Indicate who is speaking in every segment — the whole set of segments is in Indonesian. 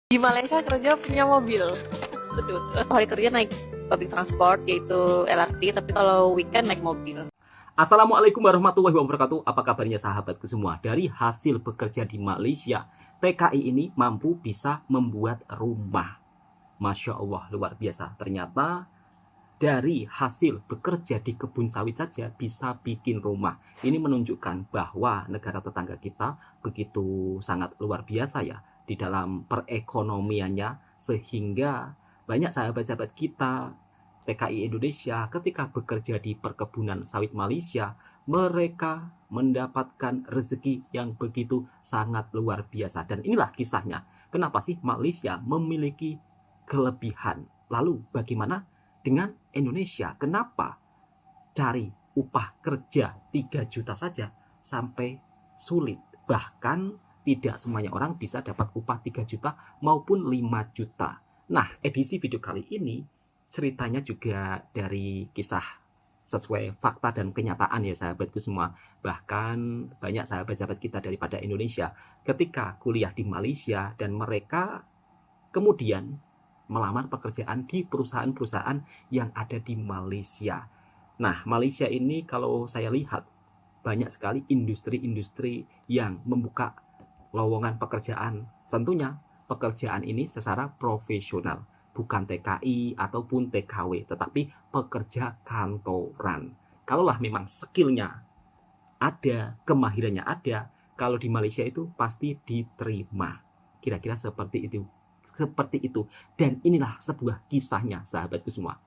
Speaker 1: Di Malaysia kerja punya mobil. Betul. Hari kerja naik public transport yaitu LRT, tapi kalau weekend naik mobil.
Speaker 2: Assalamualaikum warahmatullahi wabarakatuh. Apa kabarnya sahabatku semua? Dari hasil bekerja di Malaysia, TKI ini mampu bisa membuat rumah. Masya Allah, luar biasa. Ternyata dari hasil bekerja di kebun sawit saja bisa bikin rumah. Ini menunjukkan bahwa negara tetangga kita begitu sangat luar biasa ya di dalam perekonomiannya, sehingga banyak sahabat-sahabat kita TKI Indonesia ketika bekerja di perkebunan sawit Malaysia, mereka mendapatkan rezeki yang begitu sangat luar biasa. Dan inilah kisahnya. Kenapa sih Malaysia memiliki kelebihan? Lalu bagaimana dengan Indonesia? Kenapa cari upah kerja 3 juta saja sampai sulit? Bahkan tidak semuanya orang bisa dapat upah 3 juta maupun 5 juta. Nah, edisi video kali ini ceritanya juga dari kisah sesuai fakta dan kenyataan ya sahabatku semua. Bahkan banyak sahabat-sahabat kita daripada Indonesia ketika kuliah di Malaysia dan mereka kemudian melamar pekerjaan di perusahaan-perusahaan yang ada di Malaysia. Nah, Malaysia ini kalau saya lihat banyak sekali industri-industri yang membuka lowongan pekerjaan. Tentunya pekerjaan ini secara profesional, bukan TKI ataupun TKW, tetapi pekerja kantoran. Kalaulah memang skillnya ada, kemahirannya ada, kalau di Malaysia itu pasti diterima. Kira-kira seperti itu. Dan inilah sebuah kisahnya sahabatku semua.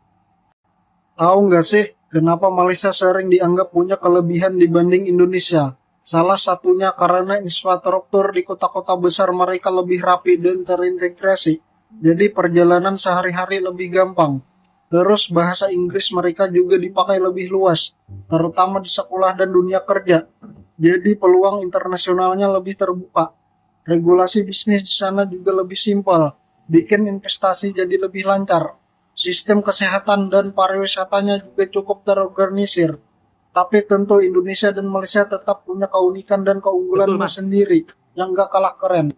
Speaker 3: Tahu nggak sih kenapa Malaysia sering dianggap punya kelebihan dibanding Indonesia? Salah satunya karena infrastruktur di kota-kota besar mereka lebih rapi dan terintegrasi. Jadi perjalanan sehari-hari lebih gampang. Terus bahasa Inggris mereka juga dipakai lebih luas, terutama di sekolah dan dunia kerja. Jadi peluang internasionalnya lebih terbuka. Regulasi bisnis di sana juga lebih simpel, bikin investasi jadi lebih lancar. Sistem kesehatan dan pariwisatanya juga cukup terorganisir. Tapi tentu Indonesia dan Malaysia tetap punya keunikan dan keunggulannya sendiri yang gak kalah keren.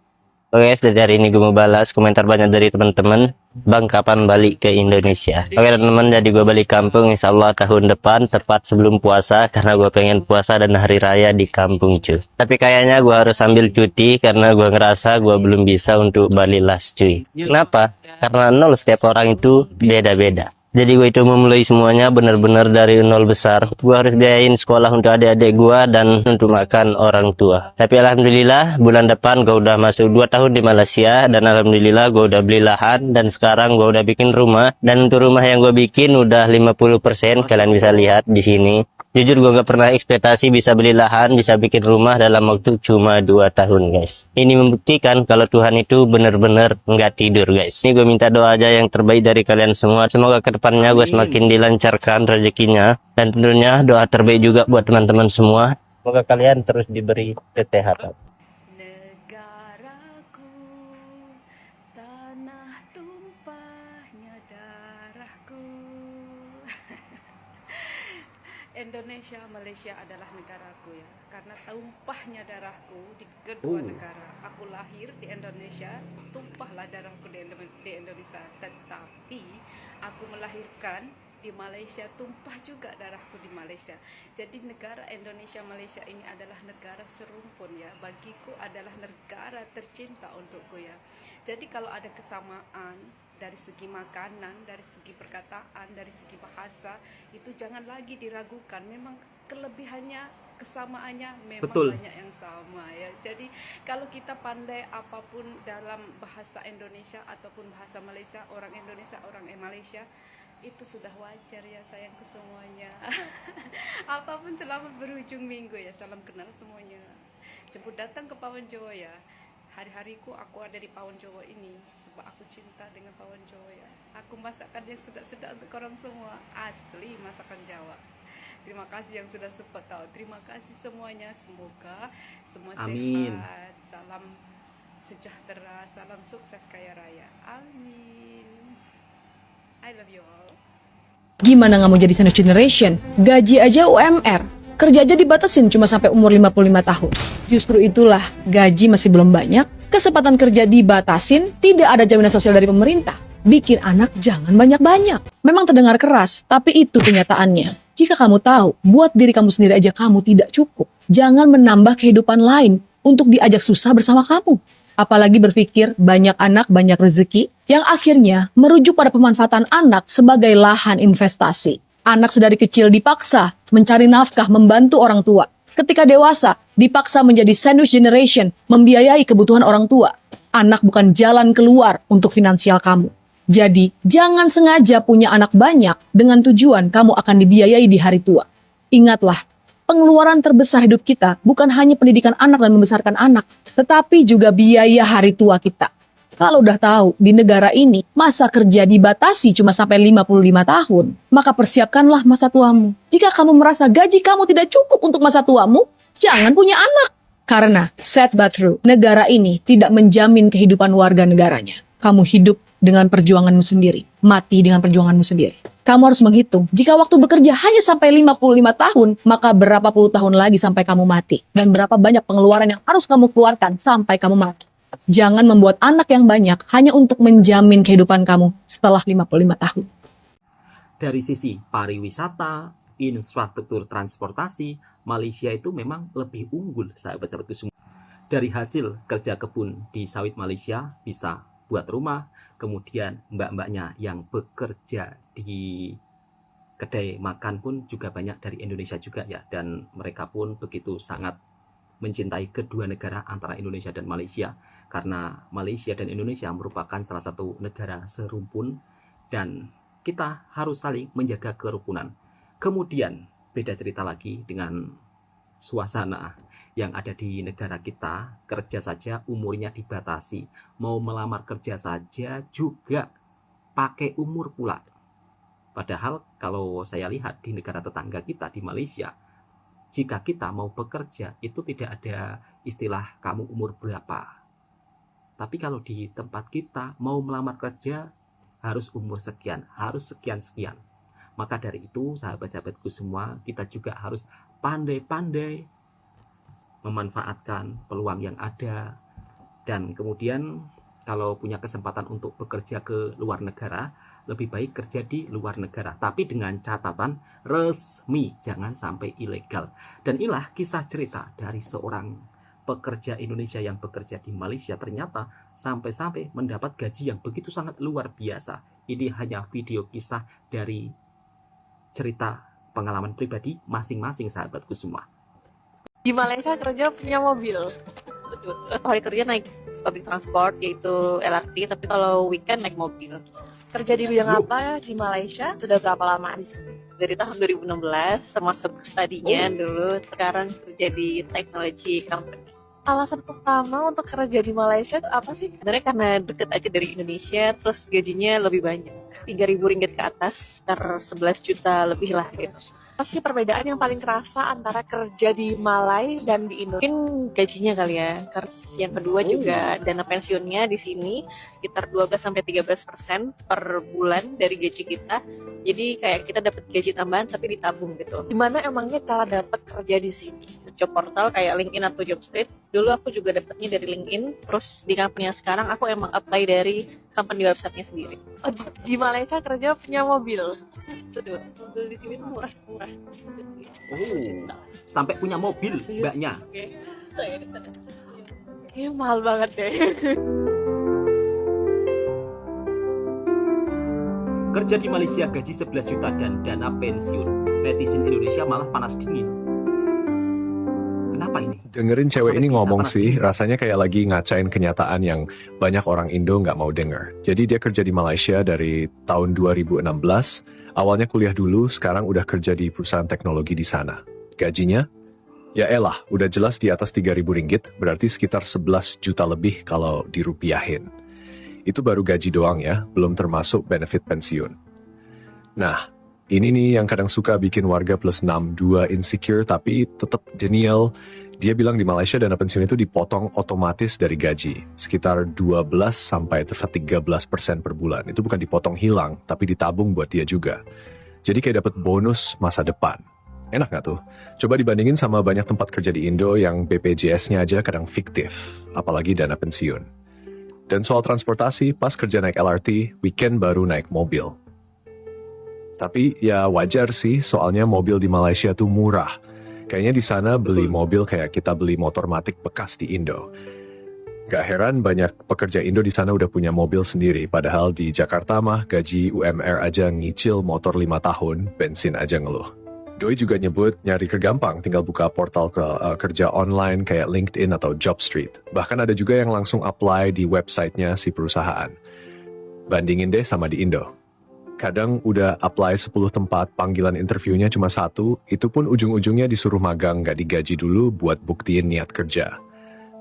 Speaker 4: Oke guys, dari hari ini gue mau balas komentar banyak dari teman-teman. Bang, kapan balik ke Indonesia? Oke teman-teman, jadi gue balik kampung insya Allah tahun depan, tepat sebelum puasa, karena gue pengen puasa dan hari raya di kampung cuy. Tapi kayaknya gue harus ambil cuti karena gue ngerasa gue belum bisa untuk balik last cuy. Kenapa? Karena nol setiap orang itu beda-beda. Jadi gue itu memulai semuanya benar-benar dari nol besar. Gue harus biayain sekolah untuk adik-adik gue dan untuk makan orang tua. Tapi alhamdulillah bulan depan gue udah masuk 2 tahun di Malaysia. Dan alhamdulillah gue udah beli lahan. Dan sekarang gue udah bikin rumah. Dan untuk rumah yang gue bikin udah 50%. Kalian bisa lihat di sini. Jujur gue gak pernah ekspektasi bisa beli lahan, bisa bikin rumah dalam waktu cuma 2 tahun guys. Ini membuktikan kalau Tuhan itu benar-benar nggak tidur guys. Ini gue minta doa aja yang terbaik dari kalian semua. Semoga kedepannya gue semakin dilancarkan rezekinya. Dan tentunya doa terbaik juga buat teman-teman semua. Semoga kalian terus diberi kesehatan.
Speaker 5: Negaraku, tanah tumpahnya darahku. Indonesia, Malaysia adalah negaraku ya. Karena tumpahnya darahku di kedua negara. Aku lahir di Indonesia, tumpahlah darahku di Indonesia. Tetapi aku melahirkan di Malaysia, tumpah juga darahku di Malaysia. Jadi negara Indonesia Malaysia ini adalah negara serumpun ya. Bagiku adalah negara tercinta untukku ya. Jadi kalau ada kesamaan dari segi makanan, dari segi perkataan, dari segi bahasa, itu jangan lagi diragukan. Memang kelebihannya, kesamaannya memang banyak yang sama ya. Jadi kalau kita pandai apapun dalam bahasa Indonesia ataupun bahasa Malaysia, orang Indonesia, orang Malaysia, itu sudah wajar ya sayangku semuanya. Apapun selamat berujung minggu ya, salam kenal semuanya. Jemput datang ke Pawon Jawa ya. Hari-hariku aku ada di Pawon Jawa ini sebab aku cinta dengan Pawon Jawa ya. Aku masakkan yang sedap-sedap untuk orang semua, asli masakan Jawa. Terima kasih yang sudah support tahu. Terima kasih semuanya. Semoga semua sehat. Salam sejahtera, salam sukses kaya raya. Amin. I love you all.
Speaker 6: Gimana nggak mau jadi sandwich generation? Gaji aja UMR. Kerja aja dibatasin cuma sampai umur 55 tahun. Justru itulah gaji masih belum banyak, Kesempatan kerja dibatasin, tidak ada jaminan sosial dari pemerintah. Bikin anak jangan banyak-banyak. Memang terdengar keras, tapi itu kenyataannya. Jika kamu tahu, buat diri kamu sendiri aja kamu tidak cukup. Jangan menambah kehidupan lain untuk diajak susah bersama kamu. Apalagi berpikir banyak anak, banyak rezeki, yang akhirnya merujuk pada pemanfaatan anak sebagai lahan investasi. Anak sedari kecil dipaksa mencari nafkah membantu orang tua. Ketika dewasa, dipaksa menjadi sandwich generation, membiayai kebutuhan orang tua. Anak bukan jalan keluar untuk finansial kamu. Jadi, jangan sengaja punya anak banyak dengan tujuan kamu akan dibiayai di hari tua. Ingatlah, pengeluaran terbesar hidup kita bukan hanya pendidikan anak dan membesarkan anak, tetapi juga biaya hari tua kita. Kalau udah tahu di negara ini masa kerja dibatasi cuma sampai 55 tahun, maka persiapkanlah masa tuamu. Jika kamu merasa gaji kamu tidak cukup untuk masa tuamu, jangan punya anak. Karena, sad but true, negara ini tidak menjamin kehidupan warga negaranya. Kamu hidup dengan perjuanganmu sendiri, mati dengan perjuanganmu sendiri. Kamu harus menghitung, jika waktu bekerja hanya sampai 55 tahun, maka berapa puluh tahun lagi sampai kamu mati. Dan berapa banyak pengeluaran yang harus kamu keluarkan sampai kamu mati. Jangan membuat anak yang banyak hanya untuk menjamin kehidupan kamu setelah 55 tahun.
Speaker 2: Dari sisi pariwisata, infrastruktur transportasi, Malaysia itu memang lebih unggul, sahabat-sahabatku semua. Dari hasil kerja kebun di sawit Malaysia bisa buat rumah, kemudian mbak-mbaknya yang bekerja di kedai makan pun juga banyak dari Indonesia juga ya, dan mereka pun begitu sangat mencintai kedua negara antara Indonesia dan Malaysia, karena Malaysia dan Indonesia merupakan salah satu negara serumpun dan kita harus saling menjaga kerukunan. Kemudian beda cerita lagi dengan suasana yang ada di negara kita. Kerja saja umurnya dibatasi, mau melamar kerja saja juga pakai umur pula. Padahal kalau saya lihat di negara tetangga kita di Malaysia, jika kita mau bekerja itu tidak ada istilah kamu umur berapa. Tapi kalau di tempat kita mau melamar kerja harus umur sekian, harus sekian-sekian. Maka dari itu sahabat-sahabatku semua, kita juga harus pandai-pandai memanfaatkan peluang yang ada. Dan kemudian kalau punya kesempatan untuk bekerja ke luar negara, lebih baik kerja di luar negara, tapi dengan catatan resmi, jangan sampai ilegal. Dan inilah kisah cerita dari seorang pekerja Indonesia yang bekerja di Malaysia, ternyata sampai-sampai mendapat gaji yang begitu sangat luar biasa. Ini hanya video kisah dari cerita pengalaman pribadi masing-masing sahabatku semua.
Speaker 1: Di Malaysia kerja punya mobil. Betul. Hari kerja naik public transport yaitu LRT, tapi kalau weekend naik mobil.
Speaker 7: Kerja di bidang apa di Malaysia? Sudah berapa lama di sini?
Speaker 1: Dari tahun 2016, termasuk studinya dulu. Sekarang kerja di technology company.
Speaker 7: Alasan pertama untuk kerja di Malaysia itu apa sih?
Speaker 1: Sebenarnya karena deket aja dari Indonesia, terus gajinya lebih banyak. 3.000 ringgit ke atas, sekitar 11 juta lebih lah gitu.
Speaker 7: Apa sih perbedaan yang paling kerasa antara kerja di Malai dan di Indonesia?
Speaker 1: Mungkin gajinya kali ya. Terus yang kedua juga dana pensiunnya di sini sekitar 12-13% per bulan dari gaji kita. Jadi kayak kita dapat gaji tambahan tapi ditabung gitu.
Speaker 7: Gimana emangnya cara dapat kerja di sini?
Speaker 1: Job portal kayak LinkedIn atau Jobstreet. Dulu aku juga dapatnya dari LinkedIn. Terus di company yang sekarang aku emang apply dari company websitenya sendiri.
Speaker 7: Oh, di Malaysia kerja punya mobil.
Speaker 1: Betul. Mobil di sini tuh murah-murah.
Speaker 2: Sampai punya mobil mbaknya.
Speaker 1: Oke.
Speaker 7: Kayaknya mahal banget deh.
Speaker 2: Kerja di Malaysia gaji 11 juta dan dana pensiun. Netizen Indonesia malah panas dingin. Kenapa ini?
Speaker 8: Dengerin cewek ini
Speaker 2: Sampai
Speaker 8: ngomong
Speaker 2: bisa
Speaker 8: sih,
Speaker 2: panas
Speaker 8: rasanya kayak lagi ngacain kenyataan yang banyak orang Indo nggak mau denger. Jadi dia kerja di Malaysia dari tahun 2016, awalnya kuliah dulu, sekarang udah kerja di perusahaan teknologi di sana. Gajinya? Ya elah, udah jelas di atas 3.000 ringgit, berarti sekitar 11 juta lebih kalau dirupiahin. Itu baru gaji doang ya, belum termasuk benefit pensiun. Nah, ini nih yang kadang suka bikin warga plus 62 insecure tapi tetap genial. Dia bilang di Malaysia dana pensiun itu dipotong otomatis dari gaji, sekitar 12 sampai 13% per bulan. Itu bukan dipotong hilang, tapi ditabung buat dia juga. Jadi kayak dapat bonus masa depan. Enak nggak tuh? Coba dibandingin sama banyak tempat kerja di Indo yang BPJS-nya aja kadang fiktif, apalagi dana pensiun. Dan soal transportasi, pas kerja naik LRT, weekend baru naik mobil. Tapi ya wajar sih, soalnya mobil di Malaysia tuh murah. Kayaknya di sana beli mobil kayak kita beli motor matic bekas di Indo. Gak heran banyak pekerja Indo di sana udah punya mobil sendiri, padahal di Jakarta mah gaji UMR aja ngicil motor 5 tahun, bensin aja ngeluh. Doi juga nyebut nyari kegampang, tinggal buka portal kerja online kayak LinkedIn atau Jobstreet. Bahkan ada juga yang langsung apply di websitenya si perusahaan. Bandingin deh sama di Indo. Kadang udah apply 10 tempat, panggilan interviewnya cuma 1, itu pun ujung-ujungnya disuruh magang, gak digaji dulu buat buktiin niat kerja.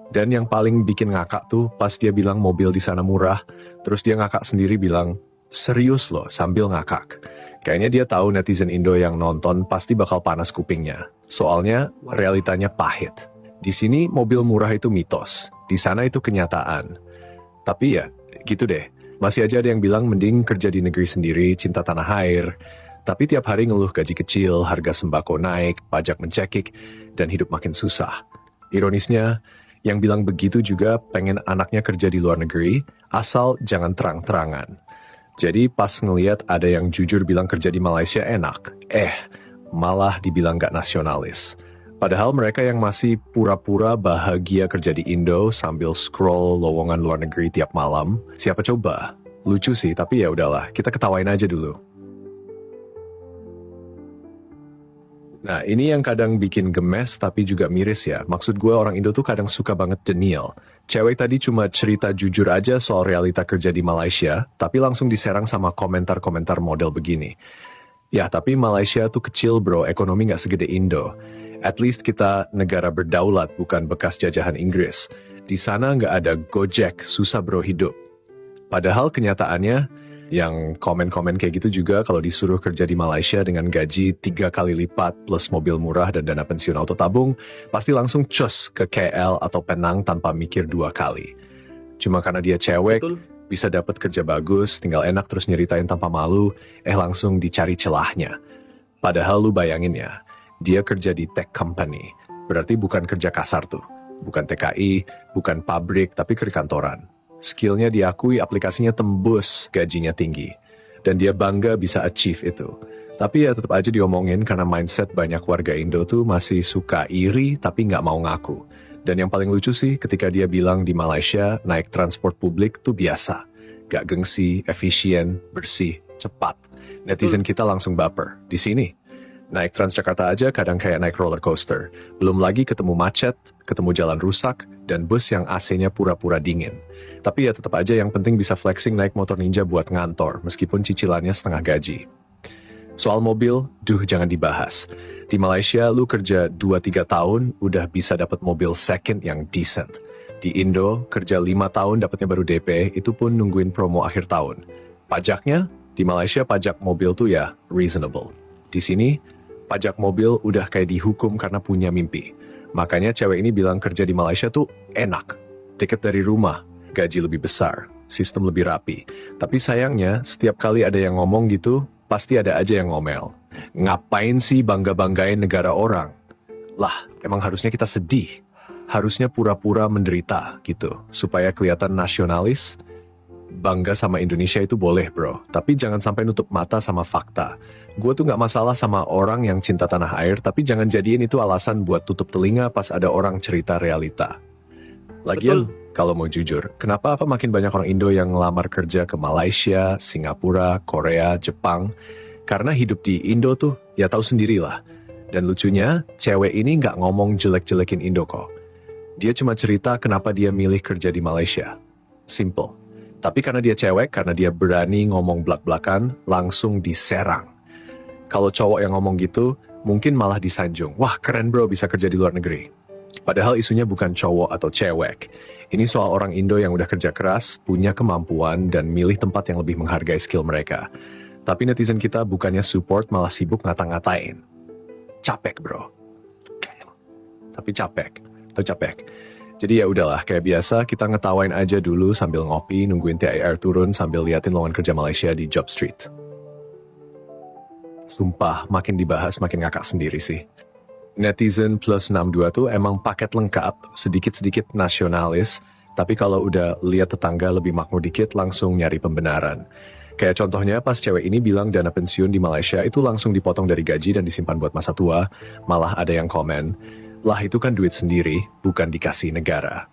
Speaker 8: Dan yang paling bikin ngakak tuh pas dia bilang mobil di sana murah, terus dia ngakak sendiri bilang, serius loh sambil ngakak. Kayaknya dia tahu netizen Indo yang nonton pasti bakal panas kupingnya. Soalnya realitanya pahit. Di sini mobil murah itu mitos, di sana itu kenyataan. Tapi ya gitu deh, masih aja ada yang bilang mending kerja di negeri sendiri, cinta tanah air. Tapi tiap hari ngeluh gaji kecil, harga sembako naik, pajak mencekik, dan hidup makin susah. Ironisnya, yang bilang begitu juga pengen anaknya kerja di luar negeri, asal jangan terang-terangan. Jadi pas ngeliat ada yang jujur bilang kerja di Malaysia enak, malah dibilang gak nasionalis. Padahal mereka yang masih pura-pura bahagia kerja di Indo sambil scroll lowongan luar negeri tiap malam, siapa coba? Lucu sih, tapi ya udahlah, kita ketawain aja dulu. Nah, ini yang kadang bikin gemes tapi juga miris ya. Maksud gue orang Indo tuh kadang suka banget denial. Cewek tadi cuma cerita jujur aja soal realita kerja di Malaysia, tapi langsung diserang sama komentar-komentar model begini. Ya, tapi Malaysia tuh kecil bro, ekonomi nggak segede Indo. At least kita negara berdaulat, bukan bekas jajahan Inggris. Di sana nggak ada Gojek, susah bro hidup. Padahal kenyataannya, yang komen-komen kayak gitu juga kalau disuruh kerja di Malaysia dengan gaji 3 kali lipat plus mobil murah dan dana pensiun auto tabung, pasti langsung cus ke KL atau Penang tanpa mikir 2 kali. Cuma karena dia cewek, bisa dapat kerja bagus, tinggal enak terus nyeritain tanpa malu, langsung dicari celahnya. Padahal lu bayangin ya, dia kerja di tech company, berarti bukan kerja kasar tuh. Bukan TKI, bukan pabrik, tapi ke kantoran. Skillnya diakui, aplikasinya tembus, gajinya tinggi. Dan dia bangga bisa achieve itu. Tapi ya tetap aja diomongin karena mindset banyak warga Indo tuh masih suka iri tapi nggak mau ngaku. Dan yang paling lucu sih ketika dia bilang di Malaysia naik transport publik tuh biasa. Gak gengsi, efisien, bersih, cepat. Netizen kita langsung baper. Di sini, naik Transjakarta aja kadang kayak naik roller coaster. Belum lagi ketemu macet, ketemu jalan rusak, dan bus yang AC-nya pura-pura dingin. Tapi ya tetap aja yang penting bisa flexing naik motor ninja buat ngantor, meskipun cicilannya setengah gaji. Soal mobil, jangan dibahas. Di Malaysia, lu kerja 2-3 tahun, udah bisa dapat mobil second yang decent. Di Indo, kerja 5 tahun dapatnya baru DP, itu pun nungguin promo akhir tahun. Pajaknya, di Malaysia pajak mobil tuh ya reasonable. Di sini, pajak mobil udah kayak dihukum karena punya mimpi. Makanya cewek ini bilang kerja di Malaysia tuh enak. Dekat dari rumah, gaji lebih besar, sistem lebih rapi. Tapi sayangnya, setiap kali ada yang ngomong gitu, pasti ada aja yang ngomel. Ngapain sih bangga-banggain negara orang? Lah, emang harusnya kita sedih. Harusnya pura-pura menderita gitu, supaya kelihatan nasionalis. Bangga sama Indonesia itu boleh bro, tapi jangan sampai nutup mata sama fakta. Gue tuh gak masalah sama orang yang cinta tanah air, tapi jangan jadiin itu alasan buat tutup telinga pas ada orang cerita realita. Lagian, kalau mau jujur, kenapa makin banyak orang Indo yang ngelamar kerja ke Malaysia, Singapura, Korea, Jepang? Karena hidup di Indo tuh, ya tahu sendirilah. Dan lucunya, cewek ini nggak ngomong jelek-jelekin Indo kok. Dia cuma cerita kenapa dia milih kerja di Malaysia. Simple. Tapi karena dia cewek, karena dia berani ngomong blak-blakan, langsung diserang. Kalau cowok yang ngomong gitu, mungkin malah disanjung. Wah, keren bro bisa kerja di luar negeri. Padahal isunya bukan cowok atau cewek. Ini soal orang Indo yang udah kerja keras, punya kemampuan, dan milih tempat yang lebih menghargai skill mereka. Tapi netizen kita bukannya support, malah sibuk ngata-ngatain. Capek bro. Tapi capek. Jadi ya udahlah, kayak biasa kita ngetawain aja dulu sambil ngopi, nungguin TIR turun sambil liatin lowongan kerja Malaysia di Jobstreet. Sumpah, makin dibahas makin ngakak sendiri sih. Netizen plus 62 tuh emang paket lengkap, sedikit-sedikit nasionalis, tapi kalau udah lihat tetangga lebih makmur dikit langsung nyari pembenaran. Kayak contohnya pas cewek ini bilang dana pensiun di Malaysia itu langsung dipotong dari gaji dan disimpan buat masa tua, malah ada yang komen, lah itu kan duit sendiri, bukan dikasih negara.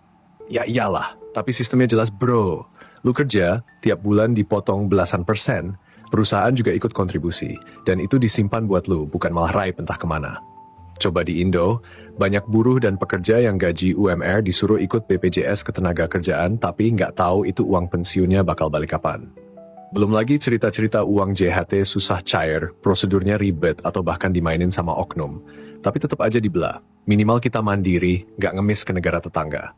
Speaker 8: Ya iyalah, tapi sistemnya jelas bro. Lu kerja, tiap bulan dipotong belasan %, perusahaan juga ikut kontribusi, dan itu disimpan buat lu, bukan malah raib entah kemana. Coba di Indo, banyak buruh dan pekerja yang gaji UMR disuruh ikut BPJS Ketenagakerjaan tapi nggak tahu itu uang pensiunnya bakal balik kapan. Belum lagi cerita-cerita uang JHT susah cair, prosedurnya ribet atau bahkan dimainin sama oknum. Tapi tetap aja dibelah, minimal kita mandiri, nggak ngemis ke negara tetangga.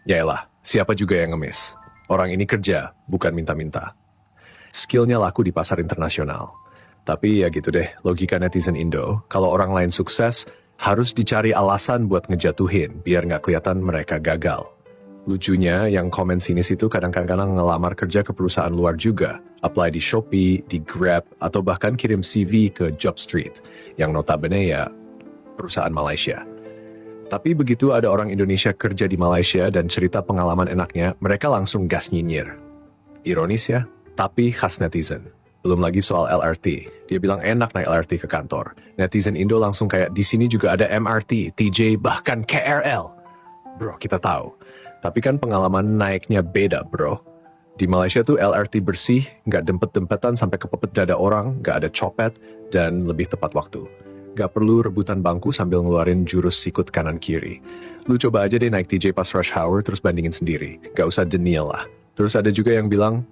Speaker 8: Yaelah, siapa juga yang ngemis? Orang ini kerja, bukan minta-minta. Skillnya laku di pasar internasional. Tapi ya gitu deh, logika netizen Indo, kalau orang lain sukses, harus dicari alasan buat ngejatuhin, biar nggak kelihatan mereka gagal. Lucunya, yang komen sinis itu kadang-kadang ngelamar kerja ke perusahaan luar juga, apply di Shopee, di Grab, atau bahkan kirim CV ke Jobstreet, yang notabene ya perusahaan Malaysia. Tapi begitu ada orang Indonesia kerja di Malaysia dan cerita pengalaman enaknya, mereka langsung gas nyinyir. Ironis ya, tapi khas netizen. Belum lagi soal LRT. Dia bilang enak naik LRT ke kantor. Netizen Indo langsung kayak di sini juga ada MRT, TJ, bahkan KRL. Bro, kita tahu. Tapi kan pengalaman naiknya beda, bro. Di Malaysia tuh LRT bersih, nggak dempet-dempetan sampai kepepet dada orang, nggak ada copet, dan lebih tepat waktu. Nggak perlu rebutan bangku sambil ngeluarin jurus sikut kanan kiri. Lu coba aja deh naik TJ pas rush hour terus bandingin sendiri. Nggak usah denial lah. Terus ada juga yang bilang,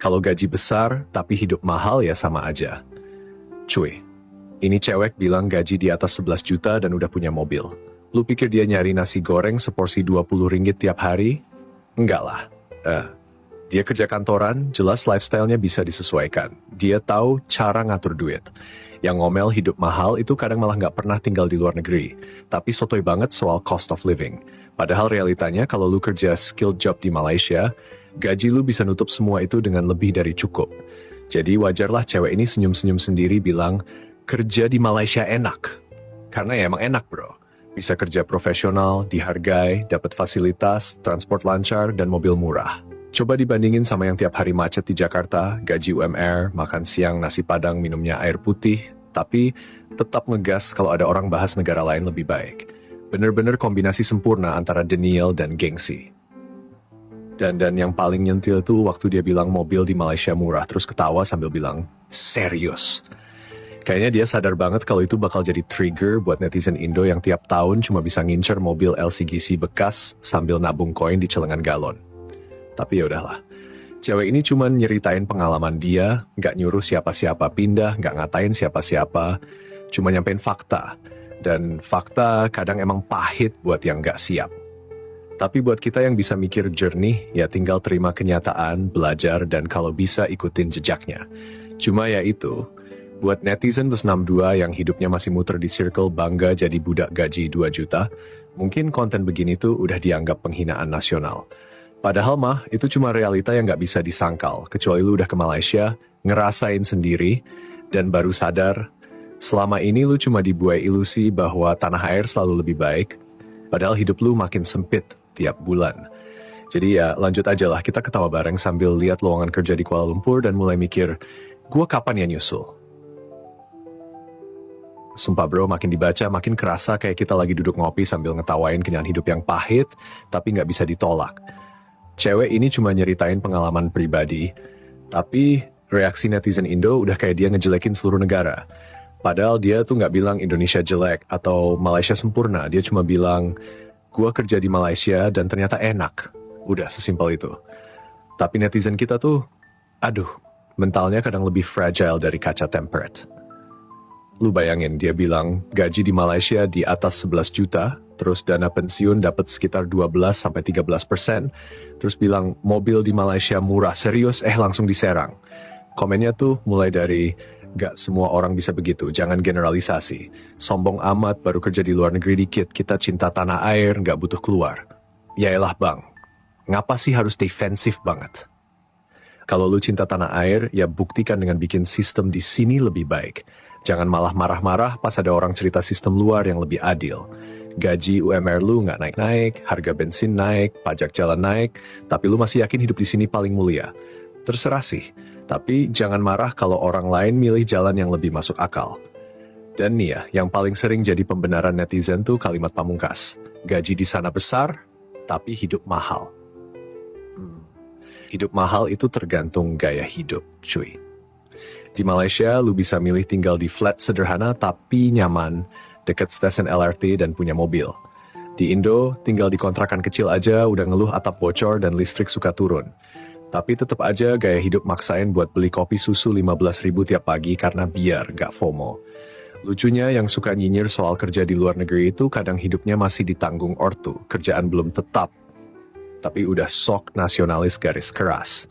Speaker 8: kalau gaji besar, tapi hidup mahal ya sama aja. Cuy, ini cewek bilang gaji di atas 11 juta dan udah punya mobil. Lu pikir dia nyari nasi goreng seporsi 20 ringgit tiap hari? Enggak lah. Dia kerja kantoran, jelas lifestyle-nya bisa disesuaikan. Dia tahu cara ngatur duit. Yang ngomel hidup mahal itu kadang malah nggak pernah tinggal di luar negeri. Tapi sotoy banget soal cost of living. Padahal realitanya kalau lu kerja skilled job di Malaysia, gaji lu bisa nutup semua itu dengan lebih dari cukup. Jadi wajarlah cewek ini senyum-senyum sendiri bilang, kerja di Malaysia enak. Karena ya emang enak bro. Bisa kerja profesional, dihargai, dapat fasilitas, transport lancar, dan mobil murah. Coba dibandingin sama yang tiap hari macet di Jakarta, gaji UMR, makan siang nasi padang, minumnya air putih, tapi tetap ngegas kalau ada orang bahas negara lain lebih baik. Bener-bener kombinasi sempurna antara denial dan gengsi. Dan yang paling nyentil tuh waktu dia bilang mobil di Malaysia murah, terus ketawa sambil bilang, serius. Kayaknya dia sadar banget kalau itu bakal jadi trigger buat netizen Indo yang tiap tahun cuma bisa ngincer mobil LCGC bekas sambil nabung koin di celengan galon. Tapi ya udahlah. Cewek ini cuma nyeritain pengalaman dia, nggak nyuruh siapa-siapa pindah, nggak ngatain siapa-siapa, cuma nyampein fakta. Dan fakta kadang emang pahit buat yang nggak siap. Tapi buat kita yang bisa mikir jernih, ya tinggal terima kenyataan, belajar, dan kalau bisa ikutin jejaknya. Cuma ya itu, buat netizen plus 62 yang hidupnya masih muter di circle bangga jadi budak gaji 2 juta, mungkin konten begini tuh udah dianggap penghinaan nasional. Padahal mah, itu cuma realita yang nggak bisa disangkal, kecuali lu udah ke Malaysia, ngerasain sendiri, dan baru sadar, selama ini lu cuma dibuai ilusi bahwa tanah air selalu lebih baik, padahal hidup lu makin sempit tiap bulan. Jadi ya lanjut aja lah, kita ketawa bareng sambil lihat lowongan kerja di Kuala Lumpur dan mulai mikir, gua kapan ya nyusul? Sumpah bro, makin dibaca makin kerasa kayak kita lagi duduk ngopi sambil ngetawain kenyataan hidup yang pahit, tapi nggak bisa ditolak. Cewek ini cuma nyeritain pengalaman pribadi, tapi reaksi netizen Indo udah kayak dia ngejelekin seluruh negara. Padahal dia tuh nggak bilang Indonesia jelek atau Malaysia sempurna, dia cuma bilang, gua kerja di Malaysia dan ternyata enak. Udah sesimpel itu. Tapi netizen kita tuh, aduh, mentalnya kadang lebih fragile dari kaca tempered. Lu bayangin, dia bilang gaji di Malaysia di atas 11 juta, terus dana pensiun dapat sekitar 12-13%, terus bilang mobil di Malaysia murah, serius, langsung diserang. Komennya tuh mulai dari, gak semua orang bisa begitu, jangan generalisasi. Sombong amat, baru kerja di luar negeri dikit, kita cinta tanah air, gak butuh keluar. Yaelah bang, ngapa sih harus defensif banget? Kalau lu cinta tanah air, ya buktikan dengan bikin sistem di sini lebih baik. Jangan malah marah-marah pas ada orang cerita sistem luar yang lebih adil. Gaji UMR lu nggak naik-naik, harga bensin naik, pajak jalan naik, tapi lu masih yakin hidup di sini paling mulia. Terserah sih, tapi jangan marah kalau orang lain milih jalan yang lebih masuk akal. Dan nih ya, yang paling sering jadi pembenaran netizen tuh kalimat pamungkas. Gaji di sana besar, tapi hidup mahal. Hidup mahal itu tergantung gaya hidup, cuy. Di Malaysia, lu bisa milih tinggal di flat sederhana tapi nyaman, dekat stasiun LRT dan punya mobil. Di Indo, tinggal di kontrakan kecil aja udah ngeluh atap bocor dan listrik suka turun. Tapi tetap aja gaya hidup maksain buat beli kopi susu 15.000 tiap pagi karena biar gak FOMO. Lucunya yang suka nyinyir soal kerja di luar negeri itu kadang hidupnya masih ditanggung ortu, kerjaan belum tetap. Tapi udah sok nasionalis garis keras.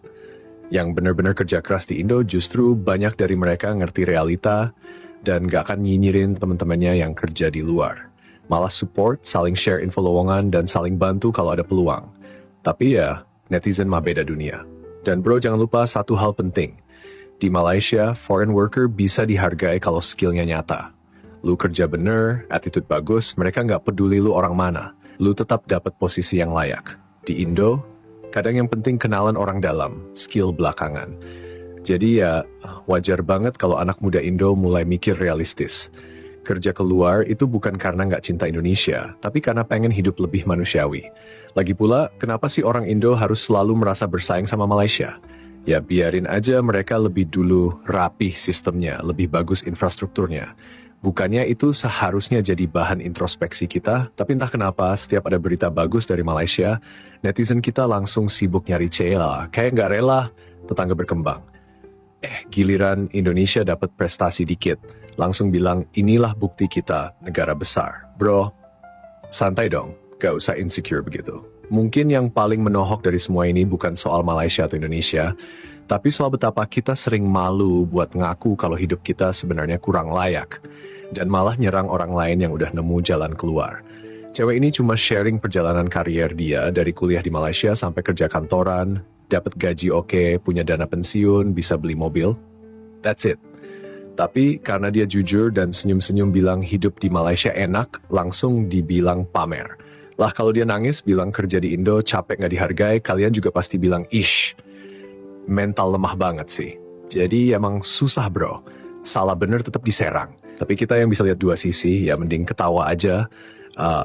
Speaker 8: Yang bener-bener kerja keras di Indo justru banyak dari mereka ngerti realita dan gak akan nyinyirin teman-temannya yang kerja di luar. Malah support, saling share info lowongan, dan saling bantu kalau ada peluang. Tapi ya, netizen mah beda dunia. Dan bro, jangan lupa satu hal penting. Di Malaysia, foreign worker bisa dihargai kalau skillnya nyata. Lu kerja bener, attitude bagus, mereka nggak peduli lu orang mana. Lu tetap dapat posisi yang layak. Di Indo, kadang yang penting kenalan orang dalam, skill belakangan. Jadi ya, wajar banget kalau anak muda Indo mulai mikir realistis. Kerja keluar itu bukan karena nggak cinta Indonesia, tapi karena pengen hidup lebih manusiawi. Lagi pula, kenapa sih orang Indo harus selalu merasa bersaing sama Malaysia? Ya biarin aja mereka lebih dulu rapih sistemnya, lebih bagus infrastrukturnya. Bukannya itu seharusnya jadi bahan introspeksi kita, tapi entah kenapa setiap ada berita bagus dari Malaysia, netizen kita langsung sibuk nyari celah, kayak nggak rela tetangga berkembang. Giliran Indonesia dapat prestasi dikit, langsung bilang inilah bukti kita negara besar. Bro, santai dong, gak usah insecure begitu. Mungkin yang paling menohok dari semua ini bukan soal Malaysia atau Indonesia, tapi soal betapa kita sering malu buat ngaku kalau hidup kita sebenarnya kurang layak, dan malah nyerang orang lain yang udah nemu jalan keluar. Cewek ini cuma sharing perjalanan karier dia dari kuliah di Malaysia sampai kerja kantoran, dapat gaji oke, punya dana pensiun, bisa beli mobil. That's it. Tapi karena dia jujur dan senyum-senyum bilang hidup di Malaysia enak, langsung dibilang pamer. Lah kalau dia nangis bilang kerja di Indo capek nggak dihargai, kalian juga pasti bilang ish. Mental lemah banget sih. Jadi emang susah bro. Salah bener tetap diserang. Tapi kita yang bisa lihat dua sisi, ya mending ketawa aja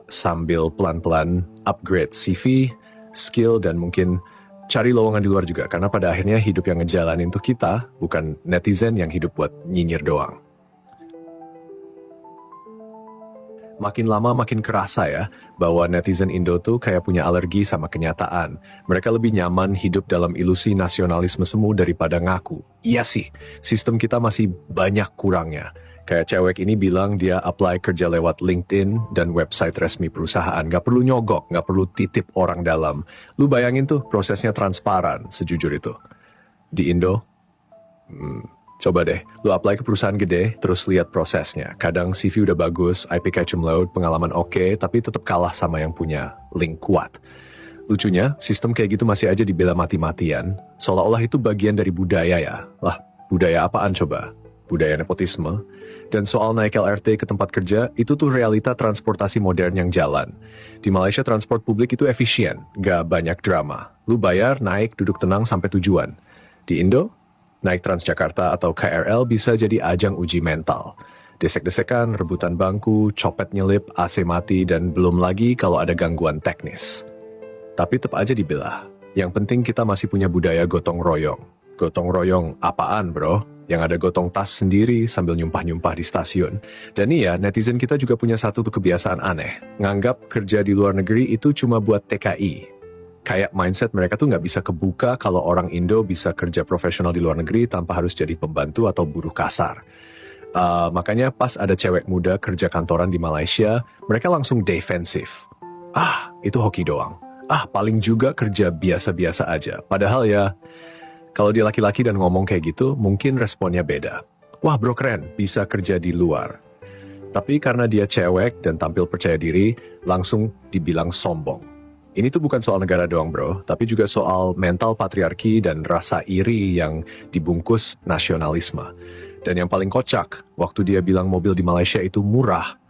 Speaker 8: sambil pelan-pelan upgrade CV, skill, dan mungkin cari lowongan di luar juga. Karena pada akhirnya hidup yang ngejalanin tuh kita, bukan netizen yang hidup buat nyinyir doang. Makin lama makin kerasa ya, bahwa netizen Indo tuh kayak punya alergi sama kenyataan. Mereka lebih nyaman hidup dalam ilusi nasionalisme semu daripada ngaku. Iya sih, sistem kita masih banyak kurangnya. Kayak cewek ini bilang dia apply kerja lewat LinkedIn dan website resmi perusahaan. Gak perlu nyogok, gak perlu titip orang dalam. Lu bayangin tuh prosesnya transparan, sejujur itu. Di Indo, coba deh, lu apply ke perusahaan gede, terus lihat prosesnya. Kadang CV udah bagus, IPK cum laude, pengalaman oke, tapi tetap kalah sama yang punya link kuat. Lucunya, sistem kayak gitu masih aja dibela mati-matian, seolah-olah itu bagian dari budaya ya. Lah, budaya apaan coba? Budaya nepotisme. Dan soal naik LRT ke tempat kerja, itu tuh realita transportasi modern yang jalan. Di Malaysia transport publik itu efisien, gak banyak drama. Lu bayar, naik, duduk tenang sampai tujuan. Di Indo, naik Transjakarta atau KRL bisa jadi ajang uji mental. Desek-desekan, rebutan bangku, copet nyelip, AC mati, dan belum lagi kalau ada gangguan teknis. Tapi tetap aja dibelah. Yang penting kita masih punya budaya gotong royong. Gotong royong apaan bro? Yang ada gotong tas sendiri sambil nyumpah-nyumpah di stasiun. Dan iya, netizen kita juga punya satu tuh kebiasaan aneh. Nganggap kerja di luar negeri itu cuma buat TKI. Kayak mindset mereka tuh nggak bisa kebuka kalau orang Indo bisa kerja profesional di luar negeri tanpa harus jadi pembantu atau buruh kasar. Makanya pas ada cewek muda kerja kantoran di Malaysia, mereka langsung defensif. Itu hoki doang. Paling juga kerja biasa-biasa aja. Padahal ya, kalau dia laki-laki dan ngomong kayak gitu, mungkin responnya beda. Wah bro keren, bisa kerja di luar. Tapi karena dia cewek dan tampil percaya diri, langsung dibilang sombong. Ini tuh bukan soal negara doang bro, tapi juga soal mental patriarki dan rasa iri yang dibungkus nasionalisme. Dan yang paling kocak, waktu dia bilang mobil di Malaysia itu murah,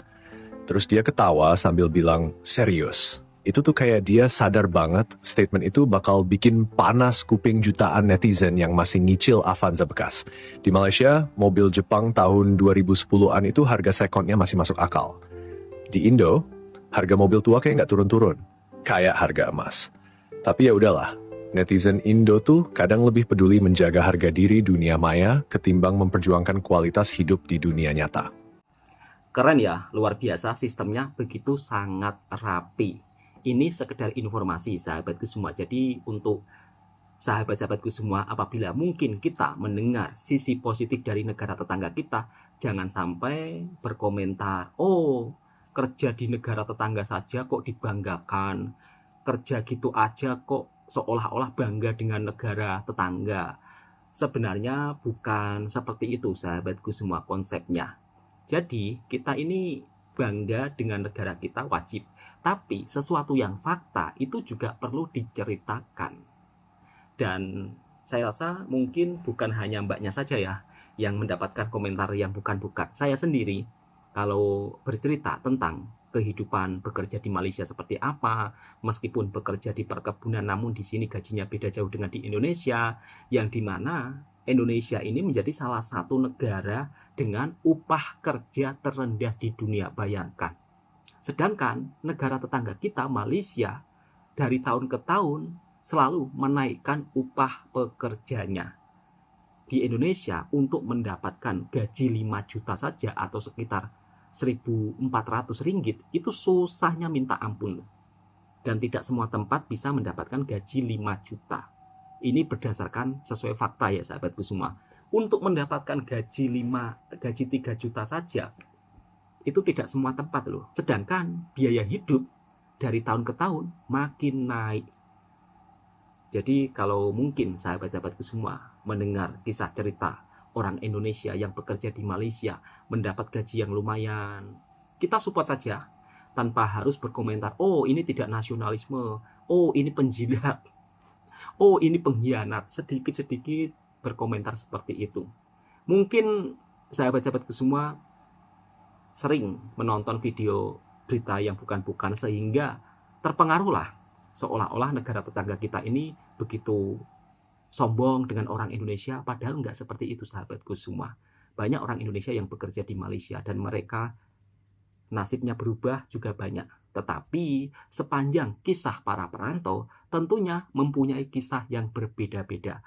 Speaker 8: terus dia ketawa sambil bilang serius. Itu tuh kayak dia sadar banget statement itu bakal bikin panas kuping jutaan netizen yang masih nyicil Avanza bekas. Di Malaysia, mobil Jepang tahun 2010-an itu harga secondnya masih masuk akal. Di Indo, harga mobil tua kayak nggak turun-turun, kayak harga emas. Tapi ya udahlah, netizen Indo tuh kadang lebih peduli menjaga harga diri dunia maya ketimbang memperjuangkan kualitas hidup di dunia nyata.
Speaker 2: Keren ya, luar biasa sistemnya begitu sangat rapi. Ini sekedar informasi sahabatku semua. Jadi untuk sahabat-sahabatku semua, apabila mungkin kita mendengar sisi positif dari negara tetangga kita, jangan sampai berkomentar, oh kerja di negara tetangga saja kok dibanggakan, kerja gitu aja kok seolah-olah bangga dengan negara tetangga. Sebenarnya bukan seperti itu sahabatku semua konsepnya. Jadi kita ini bangga dengan negara kita wajib. Tapi sesuatu yang fakta itu juga perlu diceritakan. Dan saya rasa mungkin bukan hanya mbaknya saja ya yang mendapatkan komentar yang bukan-bukan. Saya sendiri kalau bercerita tentang kehidupan bekerja di Malaysia seperti apa, meskipun bekerja di perkebunan namun di sini gajinya beda jauh dengan di Indonesia, yang dimana Indonesia ini menjadi salah satu negara dengan upah kerja terendah di dunia, bayangkan. Sedangkan negara tetangga kita, Malaysia, dari tahun ke tahun selalu menaikkan upah pekerjanya. Di Indonesia, untuk mendapatkan gaji 5 juta saja atau sekitar 1.400 ringgit, itu susahnya minta ampun. Dan tidak semua tempat bisa mendapatkan gaji 5 juta. Ini berdasarkan sesuai fakta ya sahabatku semua. Untuk mendapatkan gaji 3 juta saja, itu tidak semua tempat loh. Sedangkan biaya hidup dari tahun ke tahun makin naik. Jadi kalau mungkin sahabat-sahabatku semua mendengar kisah cerita orang Indonesia yang bekerja di Malaysia mendapat gaji yang lumayan, kita support saja tanpa harus berkomentar, oh ini tidak nasionalisme, oh ini penjilat, oh ini pengkhianat. Sedikit-sedikit berkomentar seperti itu. Mungkin sahabat-sahabatku semua sering menonton video berita yang bukan-bukan sehingga terpengaruhlah seolah-olah negara tetangga kita ini begitu sombong dengan orang Indonesia, padahal nggak seperti itu sahabatku semua. Banyak orang Indonesia yang bekerja di Malaysia dan mereka nasibnya berubah juga banyak. Tetapi sepanjang kisah para perantau tentunya mempunyai kisah yang berbeda-beda.